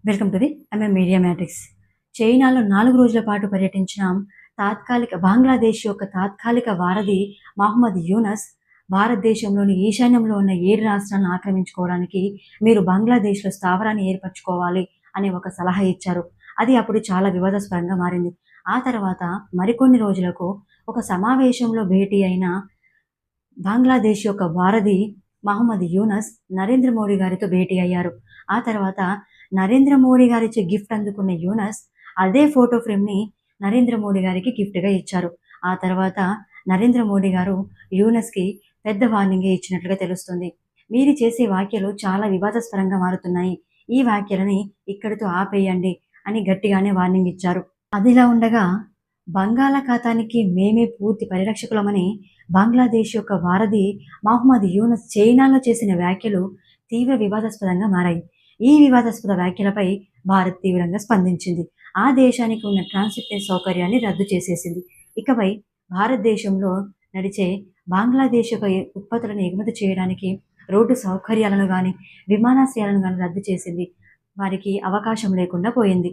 Welcome to the media matrix. చైనాలో 4 రోజుల పాటు పర్యటించిన బంగ్లాదేశ్ యొక్క తాత్కాలిక వారధి మహమ్మద్ యూనస్ భారతదేశంలోని ఈశాన్యంలో ఉన్న 7 రాష్ట్రాలను ఆక్రమించుకోవడానికి మీరు బంగ్లాదేశ్లో స్థావరాన్ని ఏర్పరచుకోవాలి అనే ఒక సలహా ఇచ్చారు. అది అప్పుడు చాలా వివాదాస్పదంగా మారింది. ఆ తర్వాత మరికొన్ని రోజులకు ఒక సమావేశంలో భేటీ అయిన బంగ్లాదేశ్ యొక్క వారధి మహమ్మద్ యూనస్ నరేంద్ర మోడీ గారితో భేటీ అయ్యారు. ఆ తర్వాత నరేంద్ర మోడీ గారిచ్చే గిఫ్ట్ అందుకున్న యూనస్ అదే ఫోటో ఫ్రేమ్ని నరేంద్ర మోడీ గారికి గిఫ్ట్గా ఇచ్చారు. ఆ తర్వాత నరేంద్ర మోడీ గారు యూనస్కి పెద్ద వార్నింగే ఇచ్చినట్లుగా తెలుస్తుంది. మీరు చేసే వ్యాఖ్యలు చాలా వివాదాస్పదంగా మారుతున్నాయి, ఈ వ్యాఖ్యలని ఇక్కడితో ఆపేయండి అని గట్టిగానే వార్నింగ్ ఇచ్చారు. అదిలా ఉండగా బంగాళాఖాతానికి మేమే పూర్తి పరిరక్షకులమని బంగ్లాదేశ్ యొక్క వారధి మహమ్మద్ యూనస్ చైనాలో చేసిన వ్యాఖ్యలు తీవ్ర వివాదాస్పదంగా మారాయి. ఈ వివాదాస్పద వ్యాఖ్యలపై భారత్ తీవ్రంగా స్పందించింది. ఆ దేశానికి ఉన్న ట్రాన్సిట్ సౌకర్యాన్ని రద్దు చేసేసింది. ఇకపై భారతదేశంలో నడిచే బంగ్లాదేశ్ యొక్క ఉత్పత్తులను ఎగుమతి చేయడానికి రోడ్డు సౌకర్యాలను కానీ విమానాశ్రయాలను కానీ రద్దు చేసింది. వారికి అవకాశం లేకుండా పోయింది.